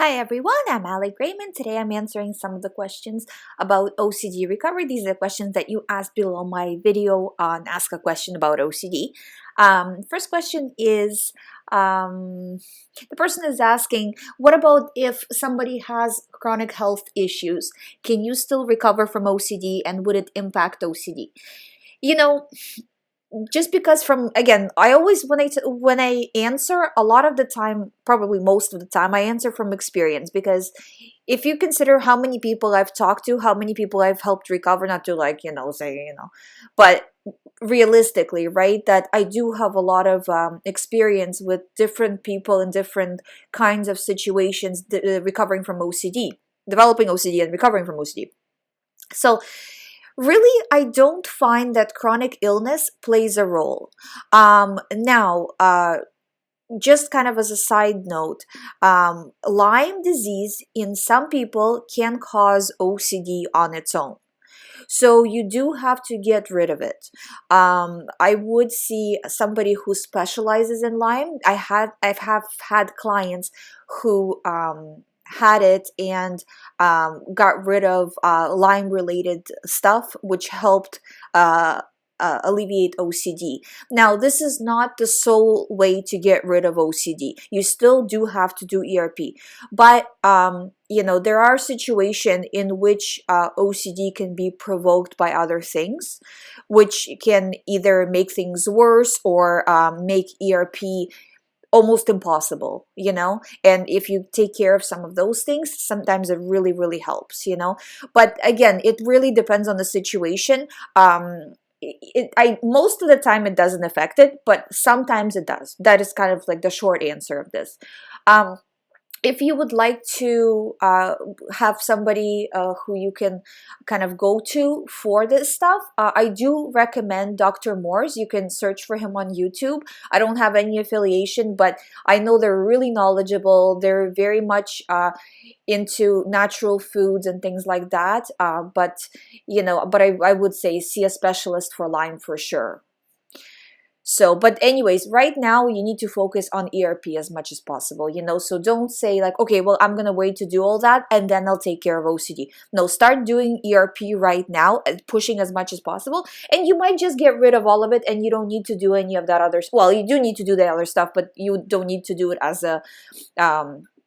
Hi everyone, I'm GREYMOND. Today I'm answering some of the questions about OCD recovery. These are the questions that you asked below my video on Ask a Question about OCD. First question is, the person is asking, what about if somebody has chronic health issues? Can you still recover from OCD and would it impact OCD? You know, just because from again I always when I answer a lot of the time, probably most of the time, I answer from experience, because if you consider how many people I've talked to, how many people I've helped recover, not to say but realistically, right, that I do have a lot of experience with different people in different kinds of situations, recovering from OCD, developing OCD and recovering from OCD. So really, I don't find that chronic illness plays a role. Just kind of as a side note, Lyme disease in some people can cause OCD on its own. So you do have to get rid of it. I would see somebody who specializes in Lyme. I've had clients who had it and got rid of Lyme related stuff, which helped alleviate OCD. Now, this is not the sole way to get rid of OCD. You still do have to do ERP, but there are situations in which OCD can be provoked by other things, which can either make things worse or make ERP almost impossible, and if you take care of some of those things, sometimes it really, really helps, but again, it really depends on the situation. Most of the time it doesn't affect it, but sometimes it does. That is kind of like the short answer of this. If you would like to have somebody who you can kind of go to for this stuff, I do recommend Dr. Morse. You can search for him on YouTube. I don't have any affiliation, but I know they're really knowledgeable. They're very much into natural foods and things like that. But I would say see a specialist for Lyme for sure. So, but anyways, right now you need to focus on ERP as much as possible, so don't say like, okay, well, I'm gonna wait to do all that and then I'll take care of OCD. No, start doing ERP right now and pushing as much as possible, and you might just get rid of all of it and you don't need to do any of that other, well, you do need to do the other stuff, but you don't need to do it as a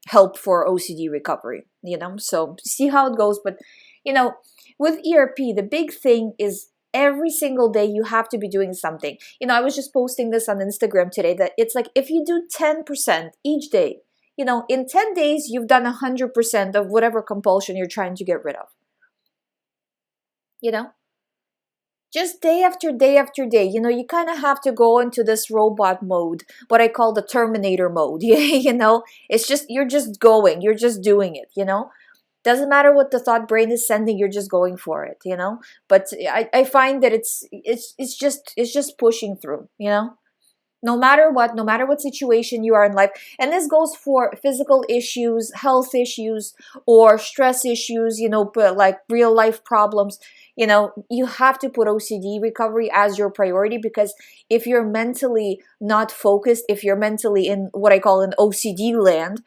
help for OCD recovery, so see how it goes. But with ERP, the big thing is every single day you have to be doing something. I was just posting this on Instagram today, that it's like if you do 10% each day, in 10 days you've done 100% of whatever compulsion you're trying to get rid of. Just day after day after day, you kind of have to go into this robot mode, what I call the Terminator mode. It's just, you're just going, you're just doing it, doesn't matter what the thought brain is sending, you're just going for it, but I find that it's just pushing through, no matter what situation you are in life. And this goes for physical issues, health issues, or stress issues, but like real life problems. You have to put OCD recovery as your priority, because if you're mentally not focused, if you're mentally in what I call an OCD land,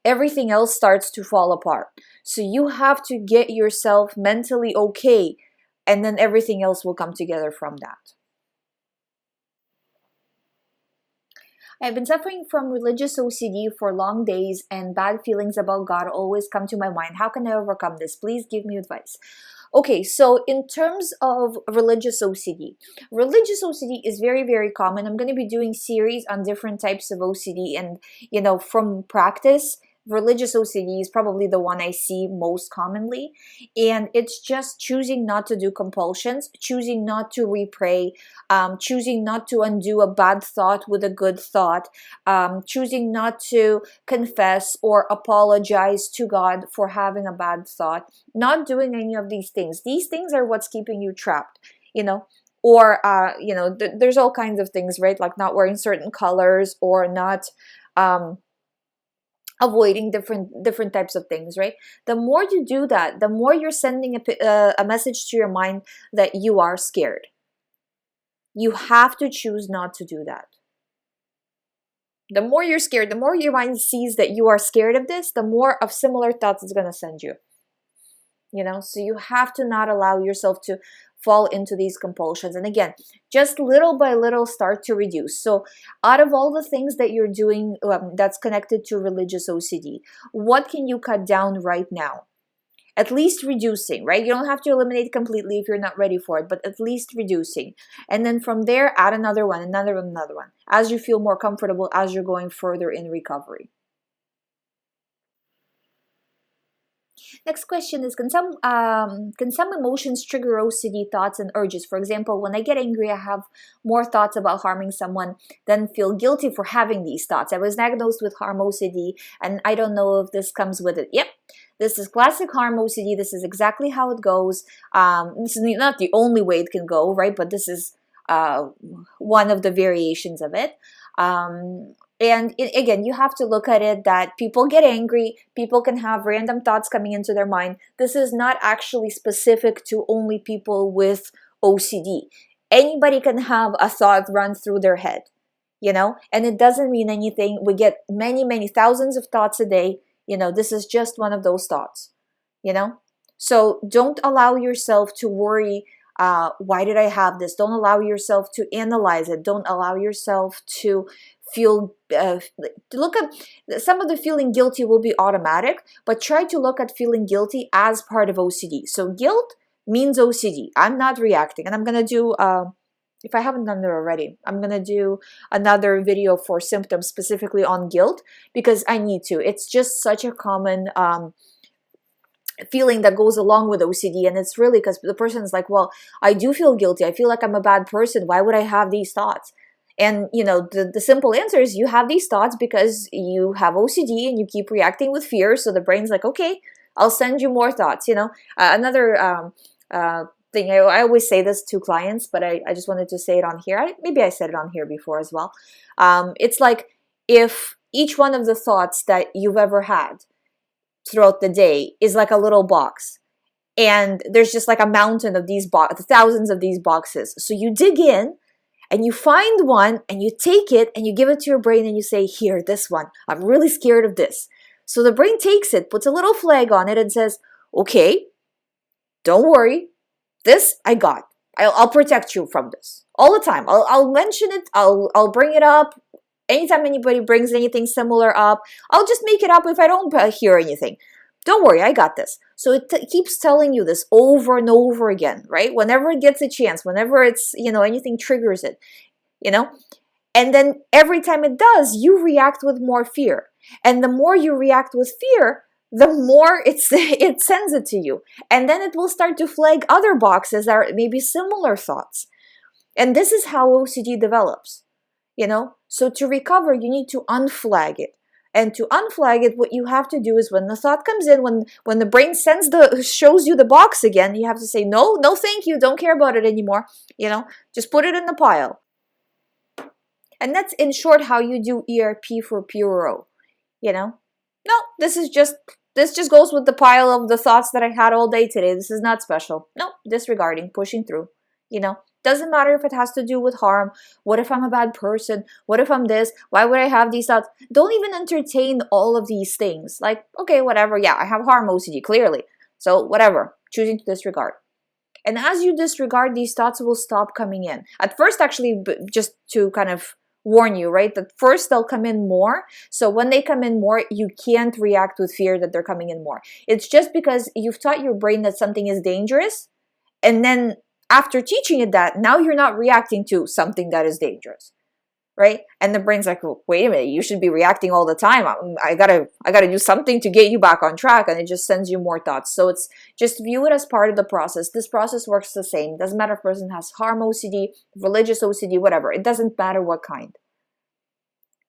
everything else starts to fall apart. So you have to get yourself mentally okay, and then everything else will come together from that. I've been suffering from religious OCD for long days, and bad feelings about God always come to my mind. How can I overcome this? Please give me advice. Okay, so in terms of religious OCD is very, very common. I'm going to be doing series on different types of OCD, and from practice, religious OCD is probably the one I see most commonly. And it's just choosing not to do compulsions, choosing not to repray, choosing not to undo a bad thought with a good thought, choosing not to confess or apologize to God for having a bad thought, not doing any of these things. These things are what's keeping you trapped, or there's all kinds of things, right? Like not wearing certain colors, or not avoiding different types of things, right? The more you do that, the more you're sending a message to your mind that you are scared. You have to choose not to do that. The more you're scared, the more your mind sees that you are scared of this, the more of similar thoughts it's going to send you. You know, so you have to not allow yourself to fall into these compulsions. And again, just little by little start to reduce. So out of all the things that you're doing that's connected to religious OCD, what can you cut down right now? At least reducing, right? You don't have to eliminate completely if you're not ready for it, but at least reducing. And then from there, add another one, another one, another one, as you feel more comfortable, as you're going further in recovery. Next question is, can some emotions trigger OCD thoughts and urges? For example, when I get angry, I have more thoughts about harming someone, then feel guilty for having these thoughts. I was diagnosed with harm OCD, and I don't know if this comes with it. Yep, this is classic harm OCD. This is exactly how it goes. This is not the only way it can go, right? But this is one of the variations of it. And again, you have to look at it that people get angry, people can have random thoughts coming into their mind. This is not actually specific to only people with OCD. Anybody can have a thought run through their head, you know, and it doesn't mean anything. We get many, many thousands of thoughts a day. You know, this is just one of those thoughts, you know. So don't allow yourself to worry, why did I have this? Don't allow yourself to analyze it. Don't allow yourself to feel, look at some of the feeling guilty will be automatic, but try to look at feeling guilty as part of OCD. So guilt means OCD. I'm not reacting. And I'm going to do, if I haven't done it already, I'm going to do another video for symptoms specifically on guilt, because I need to. It's just such a common feeling that goes along with OCD, and it's really because the person is like, well, I do feel guilty. I feel like I'm a bad person. Why would I have these thoughts? And, you know, the simple answer is you have these thoughts because you have OCD and you keep reacting with fear. So the brain's like, okay, I'll send you more thoughts, you know. Another thing, I always say this to clients, but I just wanted to say it on here. Maybe I said it on here before as well. It's like if each one of the thoughts that you've ever had throughout the day is like a little box. And there's just like a mountain of these thousands of these boxes. So you dig in, and you find one and you take it and you give it to your brain and you say, here, this one, I'm really scared of this. So the brain takes it, puts a little flag on it and says, okay, don't worry, this I got. I'll protect you from this all the time. I'll mention it, I'll bring it up. Anytime anybody brings anything similar up, I'll just make it up if I don't hear anything. Don't worry, I got this. So it keeps telling you this over and over again, right? Whenever it gets a chance, whenever it's, you know, anything triggers it, you know? And then every time it does, you react with more fear. And the more you react with fear, the more it sends it to you. And then it will start to flag other boxes that are maybe similar thoughts. And this is how OCD develops, you know? So to recover, you need to unflag it. And to unflag it, what you have to do is when the thought comes in, when the brain shows you the box again, you have to say, no, no, thank you, don't care about it anymore. You know, just put it in the pile. And that's in short how you do ERP for Puro. You know, no, this just goes with the pile of the thoughts that I had all day today. This is not special. No, disregarding, pushing through. You know, doesn't matter if it has to do with harm. What if I'm a bad person? What if I'm this? Why would I have these thoughts? Don't even entertain all of these things. Like, okay, whatever. Yeah, I have harm OCD, clearly. So whatever, choosing to disregard. And as you disregard, these thoughts will stop coming in. At first, actually, just to kind of warn you, right? That first they'll come in more. So when they come in more, you can't react with fear that they're coming in more. It's just because you've taught your brain that something is dangerous, and then after teaching it that, now you're not reacting to something that is dangerous, right? And the brain's like, well, wait a minute, you should be reacting all the time. I gotta do something to get you back on track, and it just sends you more thoughts. So it's just view it as part of the process. This process works the same. Doesn't matter if a person has harm OCD, religious OCD, whatever. It doesn't matter what kind,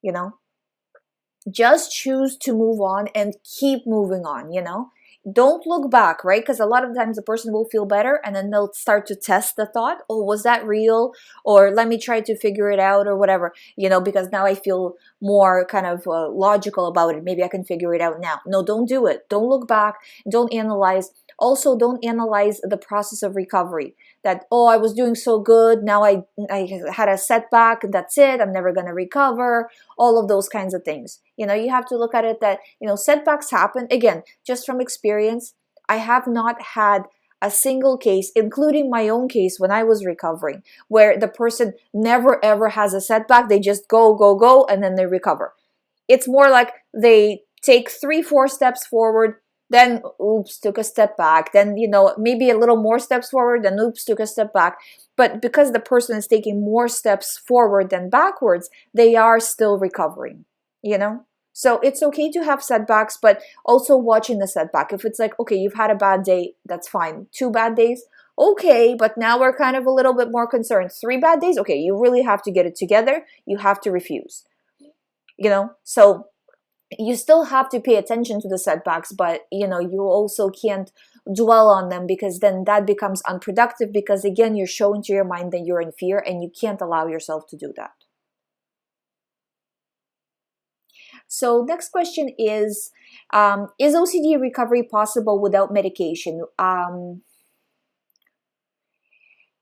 you know? Just choose to move on and keep moving on, you know? Don't look back, right? Because a lot of times the person will feel better and then they'll start to test the thought. Oh, was that real? Or let me try to figure it out or whatever, because now I feel more kind of logical about it. Maybe I can figure it out now. No, don't do it. Don't look back. Don't analyze. Also, don't analyze the process of recovery. That, oh, I was doing so good. Now I had a setback. That's it. I'm never going to recover. All of those kinds of things. You have to look at it that, setbacks happen. Again, just from experience, I have not had a single case, including my own case when I was recovering, where the person never ever has a setback. They just go, and then they recover. It's more like they take 3-4 steps forward, then oops, took a step back, then maybe a little more steps forward, then oops, took a step back. But because the person is taking more steps forward than backwards, they are still recovering. So it's okay to have setbacks, but also watching the setback. If it's like, okay, you've had a bad day, that's fine. 2 bad days, okay, but now we're kind of a little bit more concerned. 3 bad days, okay, you really have to get it together. You have to refuse. So you still have to pay attention to the setbacks, but you also can't dwell on them, because then that becomes unproductive, because again, you're showing to your mind that you're in fear, and you can't allow yourself to do that. So next question is OCD recovery possible without medication?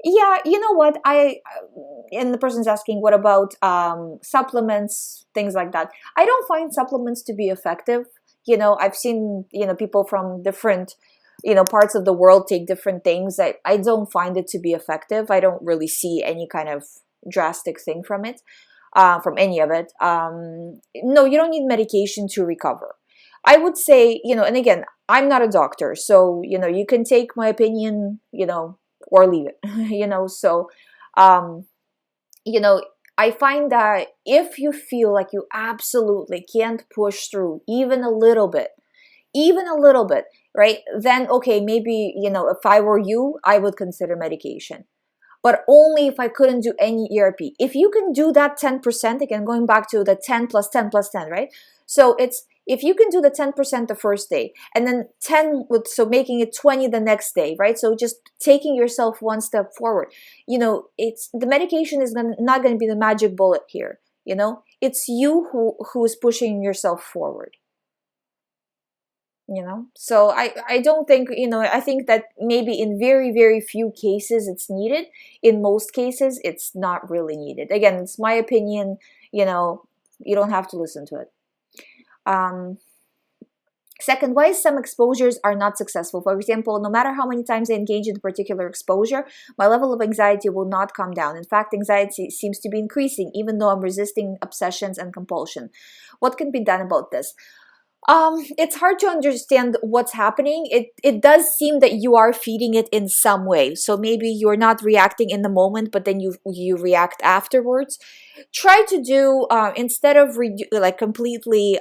Yeah, you know what? And the person's asking, what about supplements, things like that? I don't find supplements to be effective. I've seen, people from different, parts of the world take different things. I don't find it to be effective. I don't really see any kind of drastic thing from it, from any of it. No, you don't need medication to recover. I would say, and again, I'm not a doctor, so, you can take my opinion, or leave it, so, I find that if you feel like you absolutely can't push through even a little bit, right, then, okay, maybe, if I were you, I would consider medication. But only if I couldn't do any ERP. If you can do that 10%, again, going back to the 10 plus 10 plus 10, right? So it's, if you can do the 10% the first day, and then 10, so making it 20 the next day, right? So just taking yourself one step forward. It's, the medication is not going to be the magic bullet here. It's you who is pushing yourself forward. So I don't think, I think that maybe in very, very few cases it's needed. In most cases, it's not really needed. Again, it's my opinion, you don't have to listen to it. Second, why some exposures are not successful? For example, no matter how many times I engage in a particular exposure, my level of anxiety will not come down. In fact, anxiety seems to be increasing, even though I'm resisting obsessions and compulsion. What can be done about this? It's hard to understand what's happening. It does seem that you are feeding it in some way. So maybe you're not reacting in the moment, but then you react afterwards. Try to do, instead of completely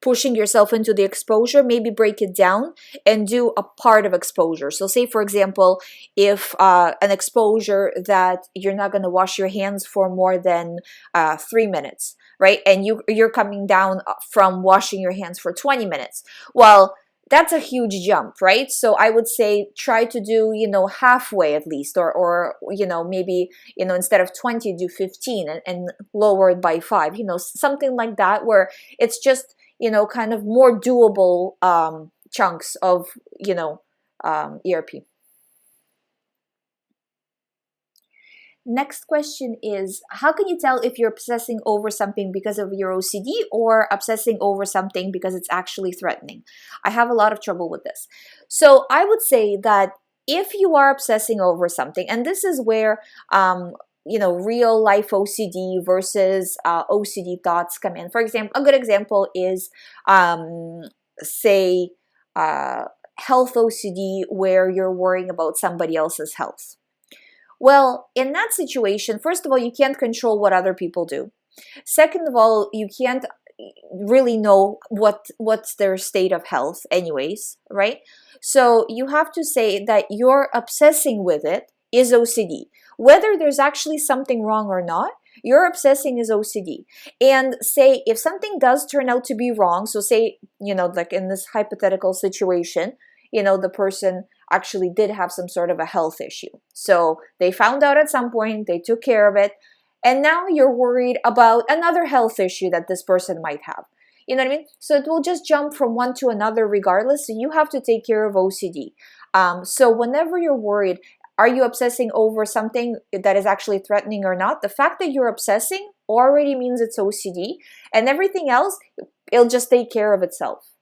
pushing yourself into the exposure, maybe break it down and do a part of exposure. So say, for example, if an exposure that you're not going to wash your hands for more than 3 minutes, right? And you're coming down from washing your hands for 20 minutes. Well, that's a huge jump, right? So I would say try to do, halfway at least, or maybe, instead of 20, do 15 and lower it by 5, something like that, where it's just, kind of more doable chunks of, ERP. Next question is, how can you tell if you're obsessing over something because of your OCD or obsessing over something because it's actually threatening? I have a lot of trouble with this. So I would say that if you are obsessing over something, and this is where, real life OCD versus OCD thoughts come in. For example, a good example is, say, health OCD, where you're worrying about somebody else's health. Well, in that situation, first of all, you can't control what other people do. Second of all, you can't really know what's their state of health anyways, right? So you have to say that you're obsessing with it is OCD. Whether there's actually something wrong or not, Your obsessing is OCD. And say if something does turn out to be wrong, so say, like in this hypothetical situation, the person actually did have some sort of a health issue. So they found out at some point, they took care of it, and now you're worried about another health issue that this person might have. You know what I mean? So it will just jump from one to another regardless. So you have to take care of OCD. So whenever you're worried, are you obsessing over something that is actually threatening or not? The fact that you're obsessing already means it's OCD, and everything else, it'll just take care of itself,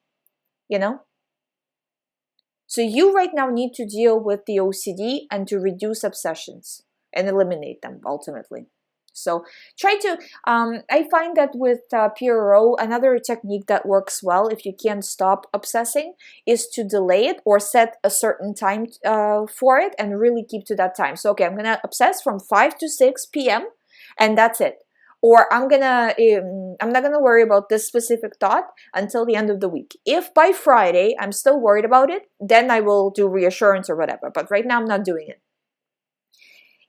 So you right now need to deal with the OCD and to reduce obsessions and eliminate them ultimately. So try to, I find that with PRO, another technique that works well if you can't stop obsessing is to delay it or set a certain time for it and really keep to that time. So, okay, I'm going to obsess from 5 to 6 p.m. and that's it. Or I'm not going to worry about this specific thought until the end of the week. If by Friday I'm still worried about it, then I will do reassurance or whatever. But right now I'm not doing it.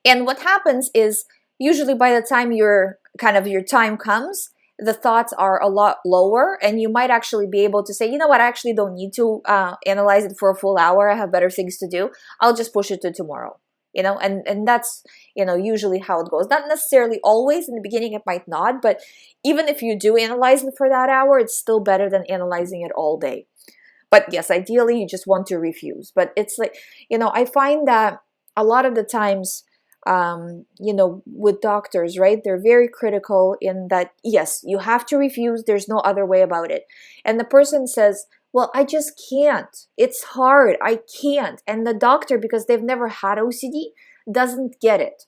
And what happens is, usually by the time your time comes, the thoughts are a lot lower, and you might actually be able to say, you know what, I actually don't need to analyze it for a full hour. I have better things to do. I'll just push it to tomorrow. And that's, usually how it goes. Not necessarily always. In the beginning, it might not, but even if you do analyze it for that hour, it's still better than analyzing it all day. But yes, ideally, you just want to refuse. But it's like, I find that a lot of the times, with doctors, right? They're very critical in that, yes, you have to refuse. There's no other way about it. And the person says, well, I just can't. It's hard. I can't. And the doctor, because they've never had OCD, doesn't get it.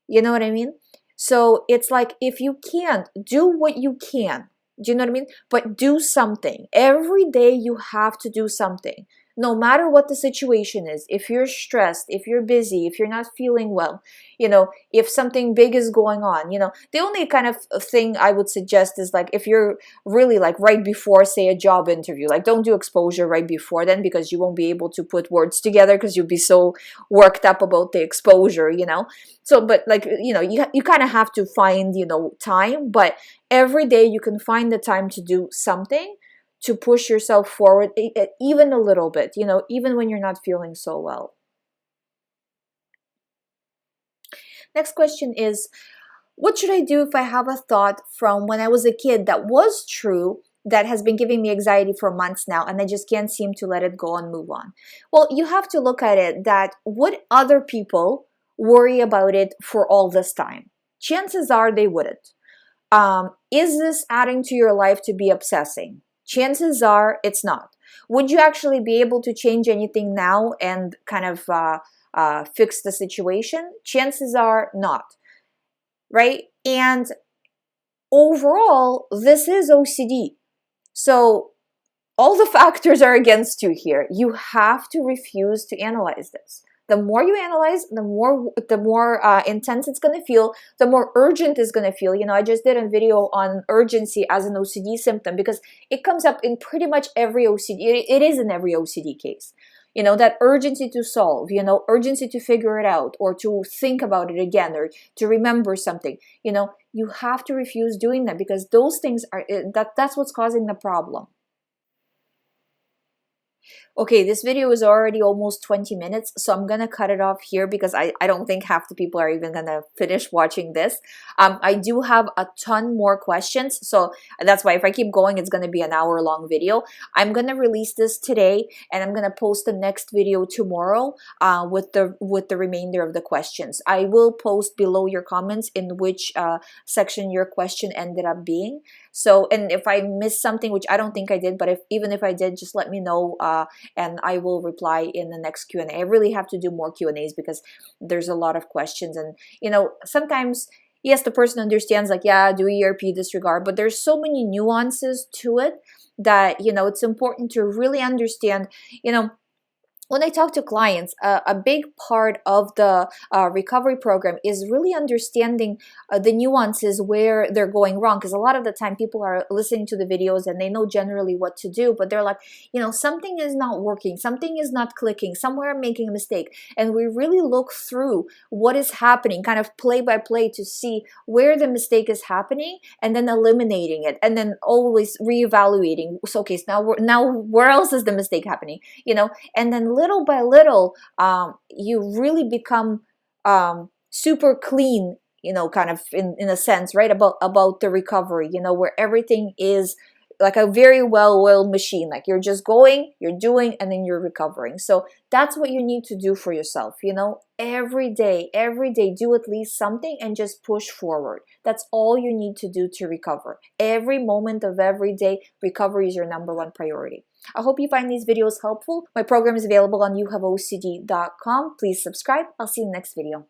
You know what I mean? So it's like, if you can't, do what you can. Do you know what I mean? But do something. Every day you have to do something. No matter what the situation is, if you're stressed, if you're busy, if you're not feeling well, if something big is going on, the only kind of thing I would suggest is like, if you're really like right before, say, a job interview, like don't do exposure right before then, because you won't be able to put words together because you'll be so worked up about the exposure, So, but like, you kind of have to find, time, but every day you can find the time to do something, to push yourself forward, even a little bit, even when you're not feeling so well. Next question is, what should I do if I have a thought from when I was a kid that was true, that has been giving me anxiety for months now, and I just can't seem to let it go and move on? Well, you have to look at it that, would other people worry about it for all this time? Chances are they wouldn't. Is this adding to your life to be obsessing? Chances are it's not. Would you actually be able to change anything now and kind of fix the situation? Chances are not, right? And overall, this is OCD. So all the factors are against you here. You have to refuse to analyze this. The more you analyze, the more intense it's going to feel, the more urgent it's going to feel. I just did a video on urgency as an OCD symptom, because it comes up in pretty much every OCD. It is in every OCD case. That urgency to solve, urgency to figure it out, or to think about it again, or to remember something. You have to refuse doing that, because those things that's what's causing the problem. Okay, this video is already almost 20 minutes, so I'm gonna cut it off here, because I don't think half the people are even gonna finish watching this. I do have a ton more questions, so that's why if I keep going, it's gonna be an hour-long video. I'm gonna release this today, and I'm gonna post the next video tomorrow with the remainder of the questions. I will post below your comments in which section your question ended up being. So, and if I missed something, which I don't think I did, but even if I did, just let me know, and I will reply in the next Q&A. I really have to do more Q&As because there's a lot of questions, and sometimes, yes, the person understands, like, yeah, do ERP, disregard, but there's so many nuances to it that it's important to really understand. when I talk to clients, a big part of the recovery program is really understanding the nuances where they're going wrong. Because a lot of the time people are listening to the videos and they know generally what to do, but they're like, you know, something is not working, something is not clicking, somewhere I'm making a mistake. And we really look through what is happening, kind of play by play, to see where the mistake is happening and then eliminating it, and then always reevaluating. So, okay, so now where else is the mistake happening? You know, and then little by little, you really become super clean, you know, kind of in a sense, right, about the recovery, you know, where everything is like a very well-oiled machine. Like you're just going, you're doing, and then you're recovering. So that's what you need to do for yourself, you know, every day, do at least something and just push forward. That's all you need to do to recover. Every moment of every day, recovery is your #1 priority. I hope you find these videos helpful. My program is available on youhaveocd.com. Please subscribe. I'll see you in the next video.